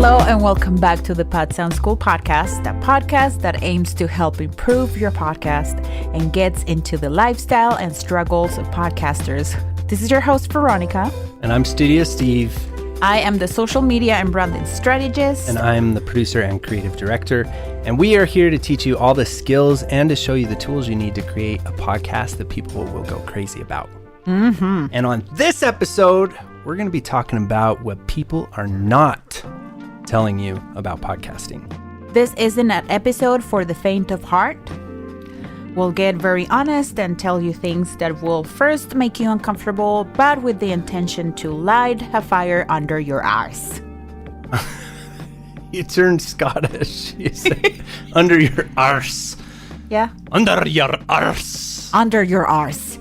Hello and welcome back to the Pod Sound School podcast, a podcast that aims to help improve your podcast and gets into the lifestyle and struggles of podcasters. This is your host, Veronica. And I'm Studio Steve. I am the social media and branding strategist. And I'm the producer and creative director. And we are here to teach you all the skills and to show you the tools you need to create a podcast that people will go crazy about. Mm-hmm. And on this episode, we're going to be talking about what people are not telling you about podcasting. This isn't an episode for the faint of heart. We'll get very honest and tell you things that will first make you uncomfortable, but with the intention to light a fire under your arse. You turned Scottish. You say under your arse. Yeah? Under your arse. Under your arse.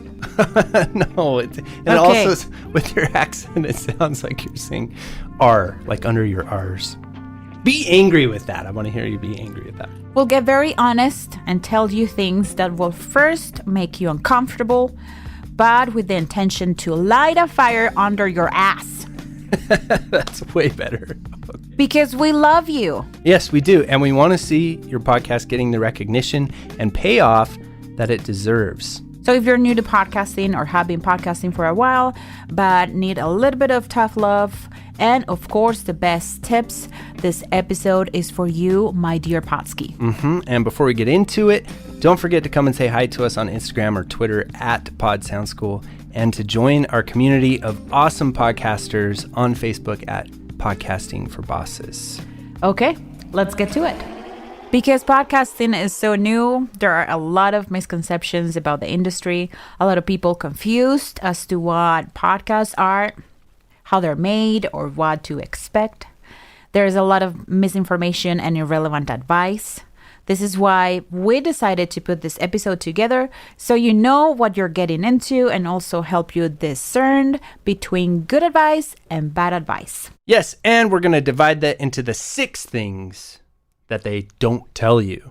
No, it also, with your accent, it sounds like you're saying R, like under your R's. Be angry with that. I want to hear you be angry with that. We'll get very honest and tell you things that will first make you uncomfortable, but with the intention to light a fire under your ass. That's way better. Because we love you. Yes, we do. And we want to see your podcast getting the recognition and payoff that it deserves. So if you're new to podcasting or have been podcasting for a while, but need a little bit of tough love and, of course, the best tips, this episode is for you, my dear Podsky. Mm-hmm. And before we get into it, don't forget to come and say hi to us on Instagram or Twitter at Pod Sound School and to join our community of awesome podcasters on Facebook at Podcasting for Bosses. Okay, let's get to it. Because podcasting is so new, there are a lot of misconceptions about the industry, a lot of people confused as to what podcasts are, how they're made, or what to expect. There's a lot of misinformation and irrelevant advice. This is why we decided to put this episode together so you know what you're getting into and also help you discern between good advice and bad advice. Yes, and we're going to divide that into the 6 things that they don't tell you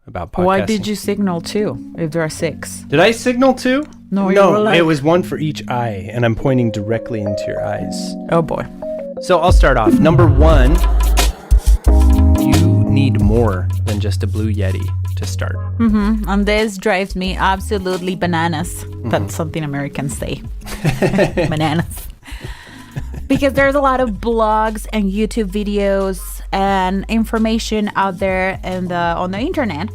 about podcasting. Why did you signal 2 if there are 6? Did I signal 2? No, it was 1 for each eye, and I'm pointing directly into your eyes. Oh boy. So I'll start off. Number 1, you need more than just a Blue Yeti to start. Mm-hmm. And this drives me absolutely bananas. Mm-hmm. That's something Americans say. Bananas. Because there's a lot of blogs and YouTube videos and information out there and on the internet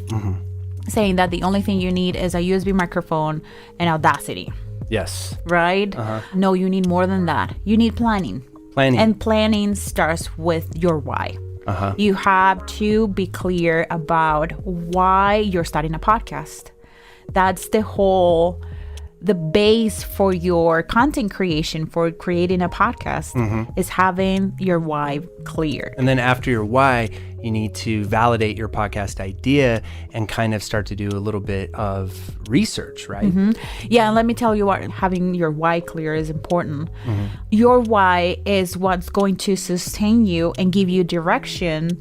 saying that the only thing you need is a USB microphone and Audacity. Yes. Right? No, you need more than that. You need planning. And planning starts with your why. You have to be clear about why you're starting a podcast. That's the base for your content creation, for creating a podcast, is having your why clear. And then after your why, you need to validate your podcast idea and kind of start to do a little bit of research, right? Yeah, and let me tell you what having your why clear is important. Your why is what's going to sustain you and give you direction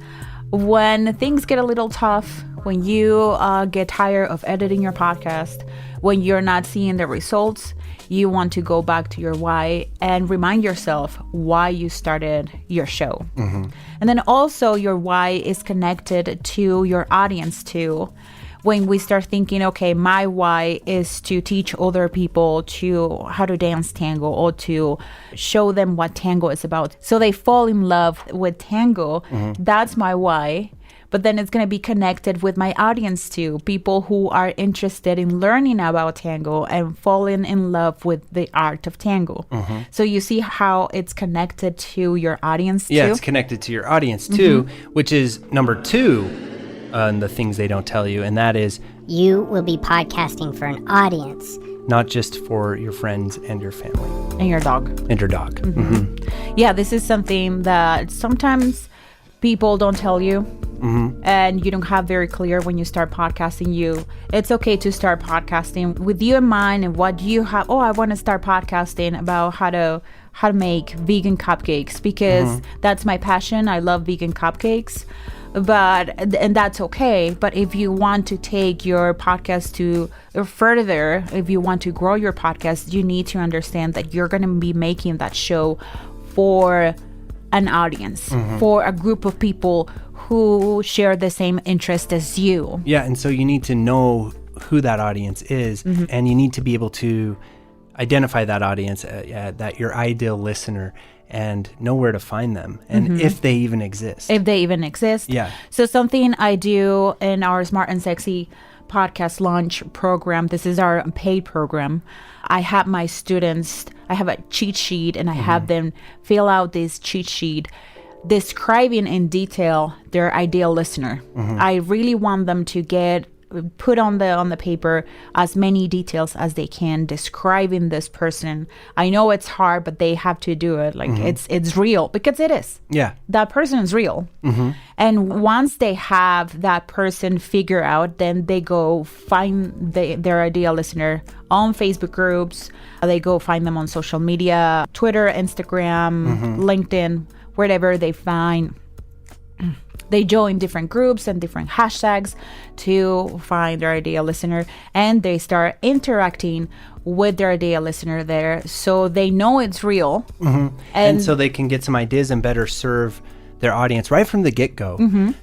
when things get a little tough, when you get tired of editing your podcast, when you're not seeing the results. You want to go back to your why and remind yourself why you started your show. And then also your why is connected to your audience too. When we start thinking, okay, my why is to teach other people how to dance tango or to show them what tango is about, so they fall in love with tango. That's my why. But then it's going to be connected with my audience too, people who are interested in learning about tango and falling in love with the art of tango. So you see how it's connected to your audience too? Yeah, it's connected to your audience too, which is number 2 on the things they don't tell you, and that is you will be podcasting for an audience. Not just for your friends and your family. And your dog. And your dog. Yeah, this is something that sometimes people don't tell you. And you don't have very clear when you start podcasting. It's okay to start podcasting with you in mind and what you have. Oh, I want to start podcasting about how to make vegan cupcakes because that's my passion. I love vegan cupcakes. And that's okay. But if you want to take your podcast to further, if you want to grow your podcast, you need to understand that you're going to be making that show for an audience, for a group of people who share the same interest as you. Yeah, and so you need to know who that audience is, and you need to be able to identify that audience, that your ideal listener, and know where to find them, and if they even exist. Yeah. So something I do in our Smart and Sexy podcast launch program, this is our paid program, I have my students, I have a cheat sheet, and I have them fill out this cheat sheet describing in detail their ideal listener. I really want them to put on the paper as many details as they can describing this person. I know it's hard, but they have to do it. Like it's real, because it is. Yeah. That person is real. And once they have that person figured out, then they go find their ideal listener on Facebook groups. They go find them on social media, Twitter, Instagram, LinkedIn, wherever they find. They join different groups and different hashtags to find their ideal listener, and they start interacting with their ideal listener there, so they know it's real. And so they can get some ideas and better serve their audience right from the get-go.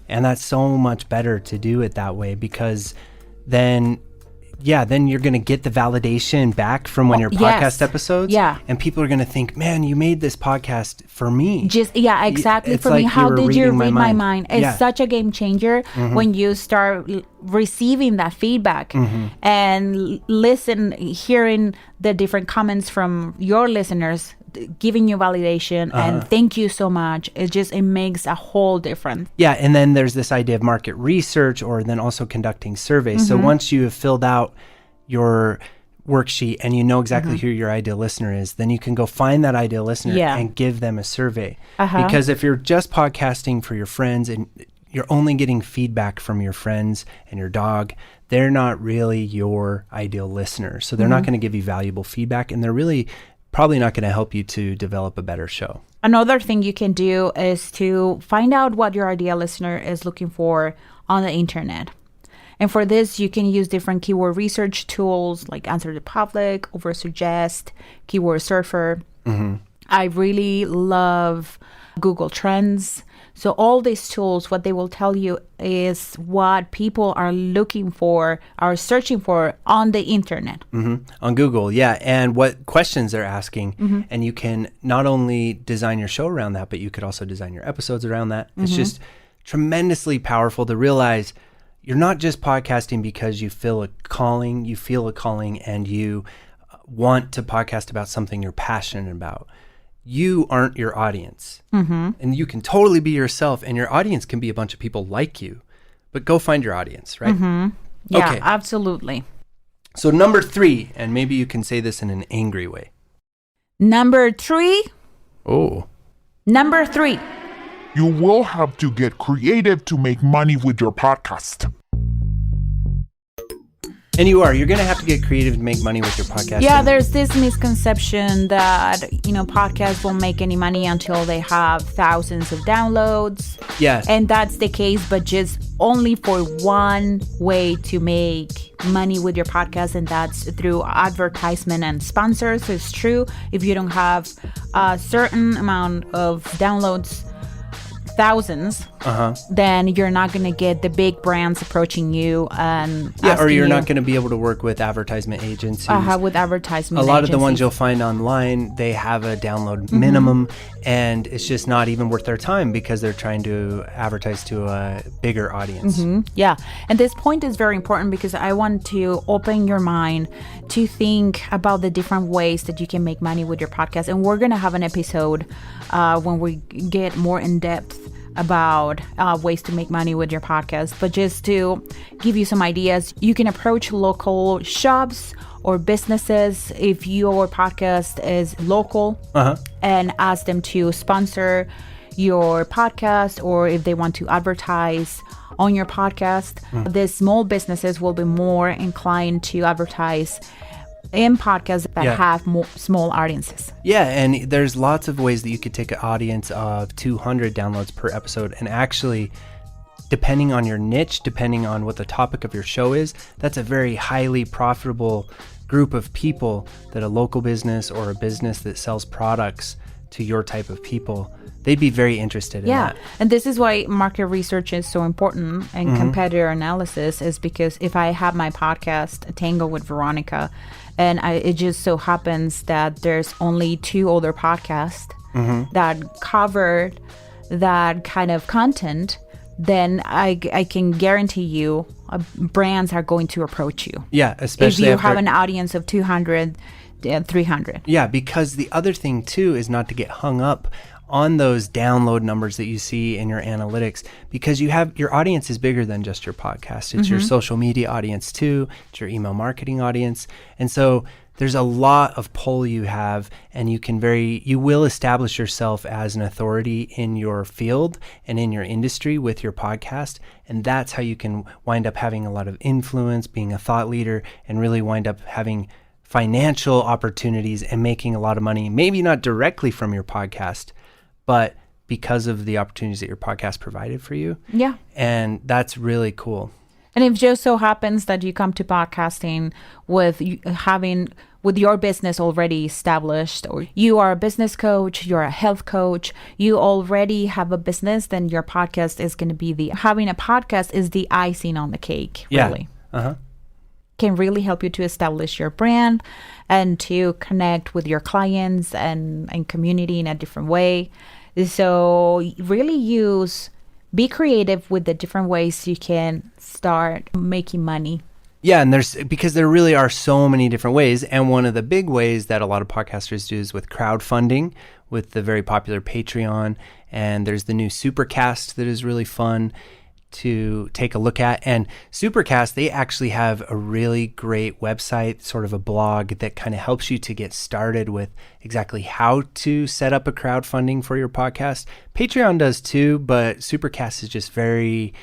And that's so much better to do it that way, because then you're going to get the validation back from your podcast episodes. Yeah. And people are going to think, man, you made this podcast for me. Exactly. It's for like me. How did you read my mind? It's Yeah. such a game changer when you start receiving that feedback and hearing the different comments from your listeners, giving you validation and thank you so much. It makes a whole difference. Yeah, and then there's this idea of market research, or then also conducting surveys. So once you have filled out your worksheet and you know exactly who your ideal listener is, then you can go find that ideal listener and give them a survey. Because if you're just podcasting for your friends and you're only getting feedback from your friends and your dog, they're not really your ideal listener. So they're not going to give you valuable feedback, and they're really probably not going to help you to develop a better show. Another thing you can do is to find out what your ideal listener is looking for on the internet. And for this, you can use different keyword research tools like Answer the Public, Oversuggest, Keyword Surfer. I really love Google Trends. So all these tools, what they will tell you is what people are looking for, are searching for on the internet. On Google, yeah. And what questions they're asking. And you can not only design your show around that, but you could also design your episodes around that. It's just tremendously powerful to realize you're not just podcasting because you feel a calling and you want to podcast about something you're passionate about. You aren't your audience. And you can totally be yourself, and your audience can be a bunch of people like you. But go find your audience, right? Yeah, Okay. absolutely. So number 3, and maybe you can say this in an angry way. Number 3. Number 3. You will have to get creative to make money with your podcast. And you're going to have to get creative to make money with your podcast. Yeah, there's this misconception that, podcasts won't make any money until they have thousands of downloads. Yeah. And that's the case, but just only for one way to make money with your podcast, and that's through advertisement and sponsors. So it's true, if you don't have a certain amount of downloads, thousands, then you're not going to get the big brands approaching you and or you're not going to be able to work with advertisement agencies. With advertisement a lot agencies. of the ones you'll find online, they have a download minimum, and it's just not even worth their time because they're trying to advertise to a bigger audience. Yeah, and this point is very important because I want to open your mind to think about the different ways that you can make money with your podcast. And we're going to have an episode when we get more in depth about ways to make money with your podcast. But just to give you some ideas, you can approach local shops or businesses if your podcast is local and ask them to sponsor your podcast, or if they want to advertise on your podcast. The small businesses will be more inclined to advertise in podcasts that have more small audiences. Yeah, and there's lots of ways that you could take an audience of 200 downloads per episode, and actually, depending on your niche, depending on what the topic of your show is, that's a very highly profitable group of people that a local business or a business that sells products to your type of people, they'd be very interested in that. And this is why market research is so important and competitor analysis is because if I have my podcast, Tango with Veronica, and it just so happens that there's only 2 other podcasts that covered that kind of content, then I can guarantee you brands are going to approach you. Yeah, especially if you have an audience of 200, 300. Yeah, because the other thing too is not to get hung up on those download numbers that you see in your analytics, because your audience is bigger than just your podcast. It's your social media audience too. It's your email marketing audience. And so there's a lot of pull you have, and you will establish yourself as an authority in your field and in your industry with your podcast. And that's how you can wind up having a lot of influence, being a thought leader, and really wind up having financial opportunities and making a lot of money, maybe not directly from your podcast, but because of the opportunities that your podcast provided for you. Yeah. And that's really cool. And if just so happens that you come to podcasting with your business already established, or you are a business coach, you're a health coach, you already have a business, then your podcast is going to be having a podcast is the icing on the cake, really. Yeah. Can really help you to establish your brand and to connect with your clients and community in a different way. So really be creative with the different ways you can start making money. Yeah, and because there really are so many different ways. And one of the big ways that a lot of podcasters do is with crowdfunding, with the very popular Patreon. And there's the new Supercast that is really fun to take a look at. And Supercast, they actually have a really great website, sort of a blog that kind of helps you to get started with exactly how to set up a crowdfunding for your podcast. Patreon does too, but Supercast is just very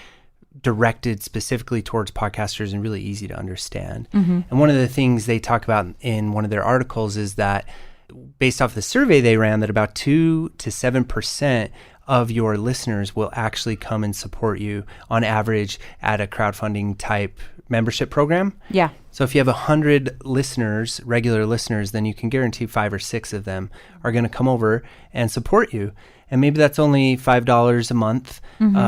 directed specifically towards podcasters and really easy to understand. And one of the things they talk about in one of their articles is that based off the survey they ran, that about 2 to 7% of your listeners will actually come and support you on average at a crowdfunding type membership program. Yeah. So if you have 100 listeners, regular listeners, then you can guarantee 5 or 6 of them are going to come over and support you. And maybe that's only $5 a month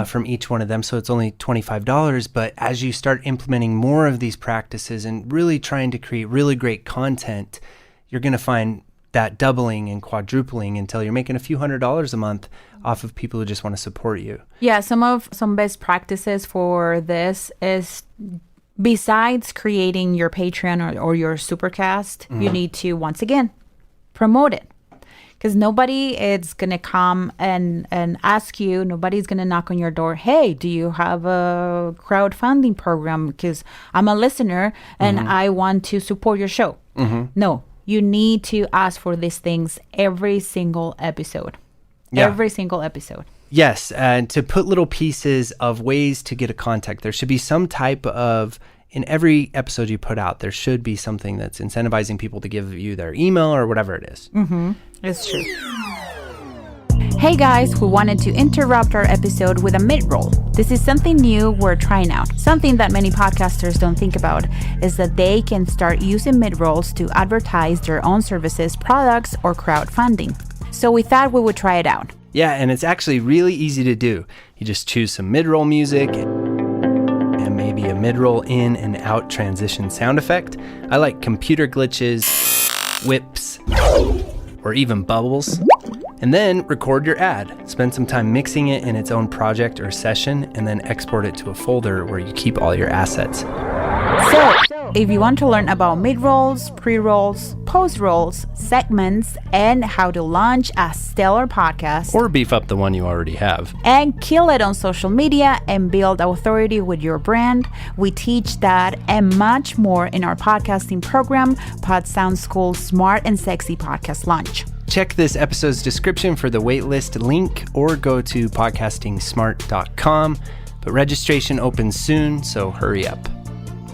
from each one of them. So it's only $25. But as you start implementing more of these practices and really trying to create really great content, you're going to find that doubling and quadrupling until you're making a few $100s a month off of people who just want to support you. Yeah, some best practices for this is, besides creating your Patreon or your Supercast, you need to, once again, promote it. Because nobody is going to come and ask you, nobody's going to knock on your door, hey, do you have a crowdfunding program? Because I'm a listener and I want to support your show. No, you need to ask for these things every single episode. Yeah. Every single episode. Yes, and to put little pieces of ways to get a contact. There should be some type of, in every episode you put out, there should be something that's incentivizing people to give you their email or whatever it is. It's true. Hey guys, we wanted to interrupt our episode with a mid-roll. This is something new we're trying out. Something that many podcasters don't think about is that they can start using mid-rolls to advertise their own services, products, or crowdfunding. So we thought we would try it out. Yeah, and it's actually really easy to do. You just choose some mid-roll music and maybe a mid-roll in and out transition sound effect. I like computer glitches, whips, or even bubbles. And then record your ad. Spend some time mixing it in its own project or session, and then export it to a folder where you keep all your assets. So, if you want to learn about mid-rolls, pre-rolls, post-rolls, segments, and how to launch a stellar podcast, Or beef up the one you already have. and kill it on social media and build authority with your brand, we teach that and much more in our podcasting program, Pod Sound School Smart and Sexy Podcast Launch. Check this episode's description for the waitlist link or go to podcastingsmart.com. But registration opens soon, so hurry up.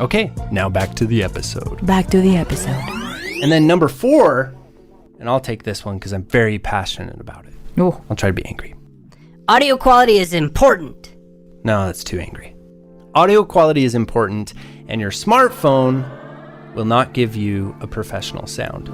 Okay, now back to the episode. Back to the episode. And then number 4, and I'll take this one because I'm very passionate about it. Oh. I'll try to be angry. Audio quality is important. No, that's too angry. Audio quality is important, and your smartphone will not give you a professional sound.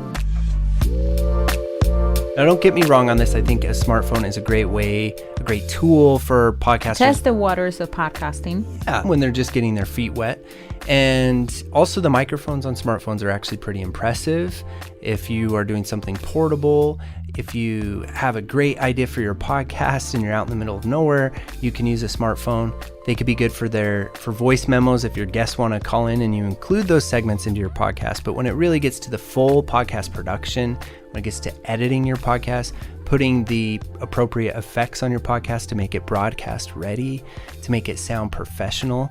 Now, don't get me wrong on this. I think a smartphone is a great tool for podcasters. Test the waters of podcasting. Yeah, when they're just getting their feet wet. And also the microphones on smartphones are actually pretty impressive. If you are doing something portable, if you have a great idea for your podcast and you're out in the middle of nowhere, you can use a smartphone. They could be good for voice memos if your guests want to call in and you include those segments into your podcast. But when it really gets to the full podcast production, when it gets to editing your podcast, putting the appropriate effects on your podcast to make it broadcast ready, to make it sound professional,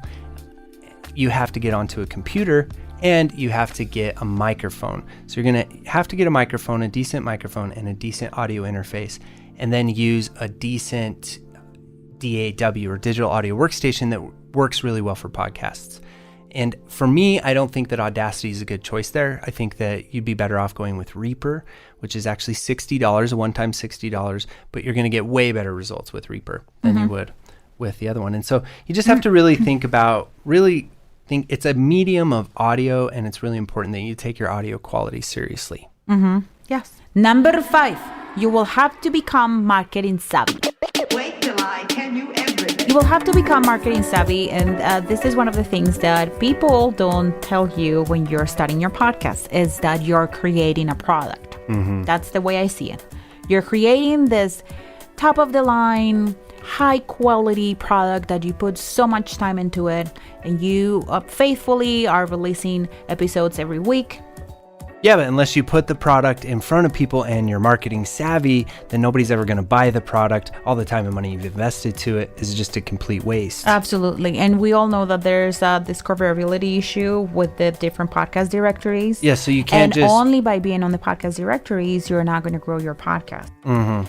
you have to get onto a computer and you have to get a microphone. So you're going to have to get a microphone, a decent microphone, and a decent audio interface, and then use a decent DAW or digital audio workstation that works really well for podcasts. And for me, I don't think that Audacity is a good choice there. I think that you'd be better off going with Reaper, which is actually $60, a one-time $60, but you're going to get way better results with Reaper than you would with the other one. And so you just have to really think it's a medium of audio, and it's really important that you take your audio quality seriously. Yes. Number 5, you will have to become marketing savvy. Wait till I tell you everything. You will have to become marketing savvy, and this is one of the things that people don't tell you when you're starting your podcast, is that you're creating a product. That's the way I see it. You're creating this top of the line, high quality product that you put so much time into it, and you faithfully are releasing episodes every week. Yeah, but unless you put the product in front of people and you're marketing savvy, then nobody's ever going to buy the product. All the time and money you've invested to it is just a complete waste. Absolutely. And we all know that there's a discoverability issue with the different podcast directories. Yeah, so you can't and only by being on the podcast directories, you're not going to grow your podcast.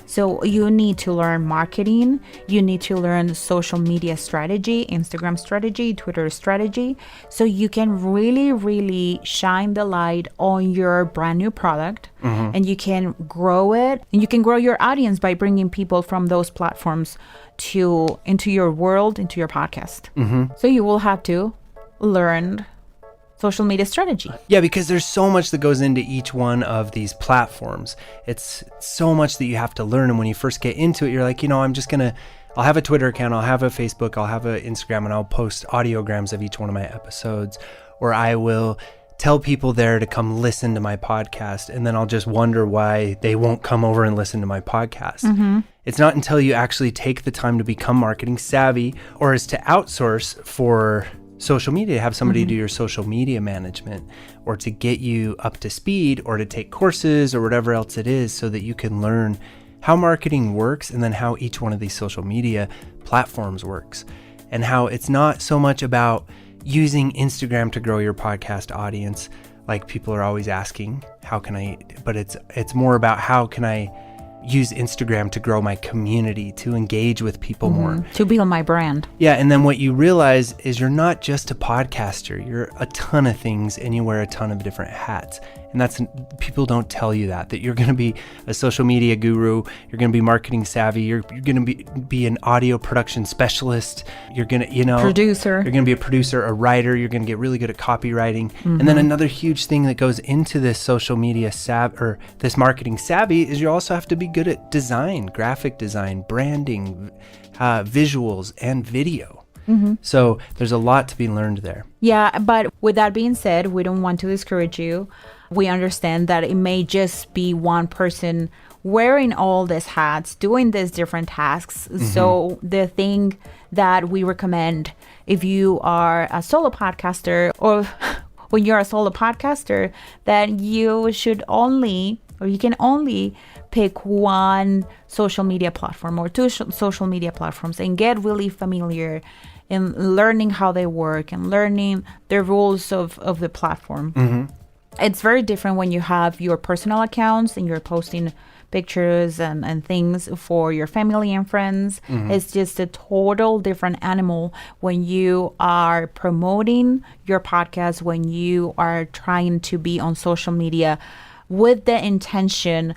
So you need to learn marketing. You need to learn social media strategy, Instagram strategy, Twitter strategy, so you can really, really shine the light on your brand new product, and you can grow it, and you can grow your audience by bringing people from those platforms into your world, into your podcast. So you will have to learn social media strategy. Yeah, because there's so much that goes into each one of these platforms. It's so much that you have to learn, and when you first get into it, you're like, I'll have a Twitter account, I'll have a Facebook, I'll have an Instagram, and I'll post audiograms of each one of my episodes, or I will tell people there to come listen to my podcast, and then I'll just wonder why they won't come over and listen to my podcast. It's not until you actually take the time to become marketing savvy, or is to outsource for social media, have somebody do your social media management, or to get you up to speed, or to take courses or whatever else it is, so that you can learn how marketing works, and then how each one of these social media platforms works, and how it's not so much about using Instagram to grow your podcast audience, like people are always asking, but it's more about how can I use Instagram to grow my community, to engage with people more, to build my brand. Yeah, and then what you realize is you're not just a podcaster, you're a ton of things, and you wear a ton of different hats. And people don't tell you that you're going to be a social media guru, you're going to be marketing savvy, you're going to be an audio production specialist, you're going to, producer. You're going to be a producer, a writer, you're going to get really good at copywriting. And then another huge thing that goes into this social media or this marketing savvy is you also have to be good at design, graphic design, branding, visuals, and video. So there's a lot to be learned there. Yeah, but with that being said, we don't want to discourage you. We understand that it may just be one person wearing all these hats, doing these different tasks. So the thing that we recommend, if you are a solo podcaster, or when you're a solo podcaster, that you can only pick one social media platform or two social media platforms, and get really familiar in learning how they work and learning the rules of the platform. It's very different when you have your personal accounts and you're posting pictures and things for your family and friends. It's just a total different animal when you are promoting your podcast, when you are trying to be on social media with the intention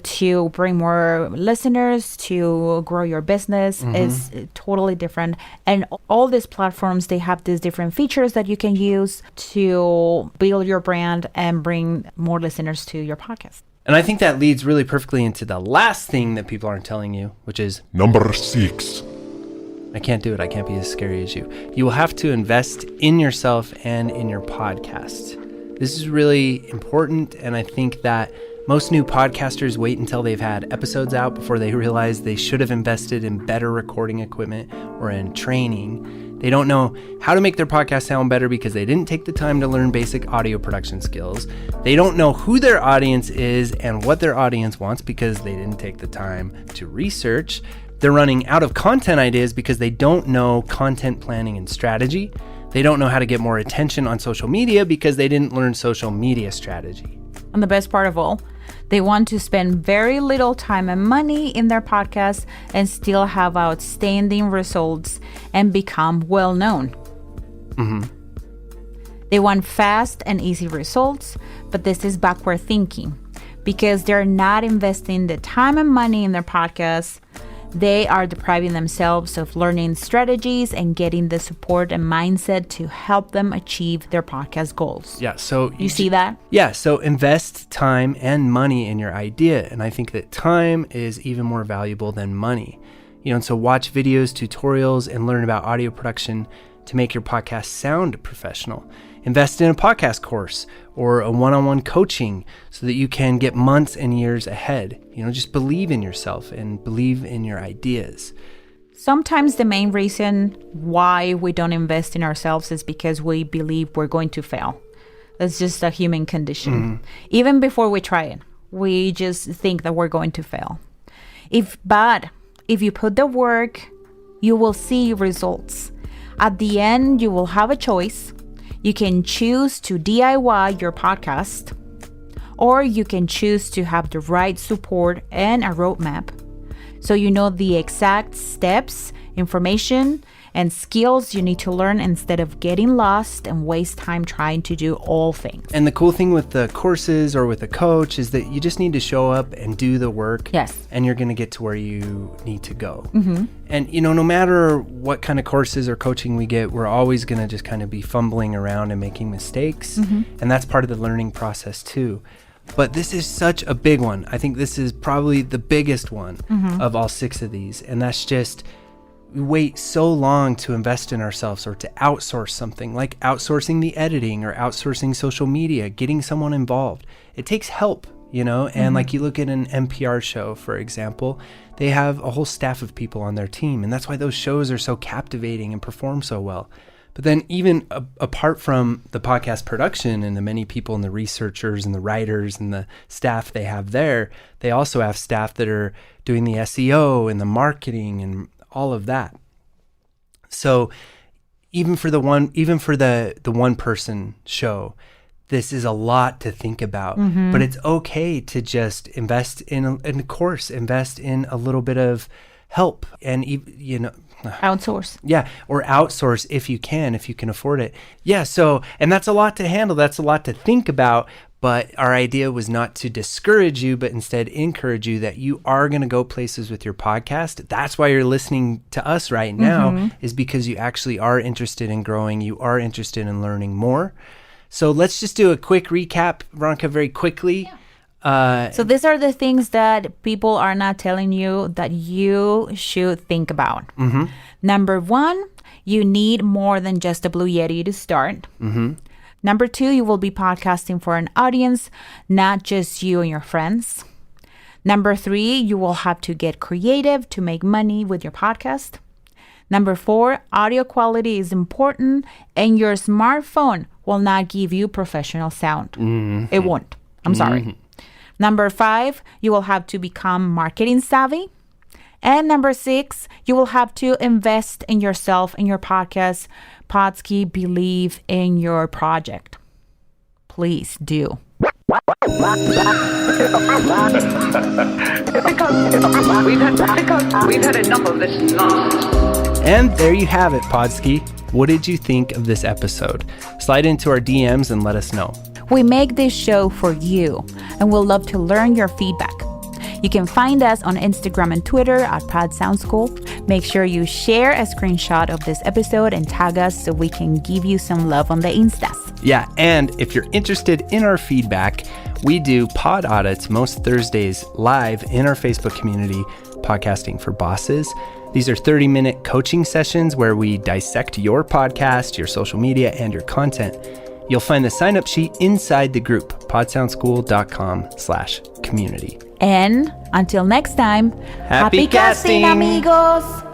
to bring more listeners, to grow your business. Is totally different. And all these platforms, they have these different features that you can use to build your brand and bring more listeners to your podcast. And I think that leads really perfectly into the last thing that people aren't telling you, which is Number 6. I can't do it. I can't be as scary as you. You will have to invest in yourself and in your podcast. This is really important, and I think that most new podcasters wait until they've had episodes out before they realize they should have invested in better recording equipment or in training. They don't know how to make their podcast sound better because they didn't take the time to learn basic audio production skills. They don't know who their audience is and what their audience wants because they didn't take the time to research. They're running out of content ideas because they don't know content planning and strategy. They don't know how to get more attention on social media because they didn't learn social media strategy. And the best part of all, they want to spend very little time and money in their podcast and still have outstanding results and become well known. They want fast and easy results, but this is backward thinking because they're not investing the time and money in their podcast. They are depriving themselves of learning strategies and getting the support and mindset to help them achieve their podcast goals. Yeah, so You see that? Yeah, so invest time and money in your idea. And I think that time is even more valuable than money. And so watch videos, tutorials, and learn about audio production to make your podcast sound professional. Invest in a podcast course or a one-on-one coaching so that you can get months and years ahead. Just believe in yourself and believe in your ideas. Sometimes the main reason why we don't invest in ourselves is because we believe we're going to fail. That's just a human condition. Even before we try it, we just think that we're going to fail. But if you put the work, you will see results. At the end, you will have a choice. You can choose to DIY your podcast, or you can choose to have the right support and a roadmap. So you know the exact steps, information, and skills you need to learn instead of getting lost and waste time trying to do all things. And the cool thing with the courses or with a coach is that you just need to show up and do the work. Yes. And you're going to get to where you need to go. And, no matter what kind of courses or coaching we get, we're always going to just kind of be fumbling around and making mistakes. And that's part of the learning process too. But this is such a big one. I think this is probably the biggest one of all 6 of these. And that's just, we wait so long to invest in ourselves or to outsource something, like outsourcing the editing or outsourcing social media, getting someone involved. It takes help, and like you look at an NPR show, for example, they have a whole staff of people on their team. And that's why those shows are so captivating and perform so well. But then even apart from the podcast production and the many people and the researchers and the writers and the staff they have there, they also have staff that are doing the SEO and the marketing and all of that. So even for the one person show, this is a lot to think about. But it's okay to just invest in a course, invest in a little bit of help, and Outsource. Yeah, or outsource if you can afford it. Yeah, so, and that's a lot to handle. That's a lot to think about. But our idea was not to discourage you, but instead encourage you that you are going to go places with your podcast. That's why you're listening to us right now, is because you actually are interested in growing. You are interested in learning more. So let's just do a quick recap, Veronica, very quickly. So these are the things that people are not telling you that you should think about. Number 1, you need more than just a Blue Yeti to start. Number 2, you will be podcasting for an audience, not just you and your friends. Number 3, you will have to get creative to make money with your podcast. Number 4, audio quality is important, and your smartphone will not give you professional sound. It won't. I'm sorry. Number 5, you will have to become marketing savvy. And number 6, you will have to invest in yourself and your podcast. Podski, believe in your project. Please do. Because we've had enough of this nonsense. And there you have it, Podski. What did you think of this episode? Slide into our DMs and let us know. We make this show for you, and we'll love to learn your feedback. You can find us on Instagram and Twitter at Pod Sound School. Make sure you share a screenshot of this episode and tag us so we can give you some love on the Instas. Yeah, and if you're interested in our feedback, we do pod audits most Thursdays live in our Facebook community, Podcasting for Bosses. These are 30-minute coaching sessions where we dissect your podcast, your social media, and your content. You'll find the sign-up sheet inside the group, podsoundschool.com/community. And until next time, Happy casting, amigos!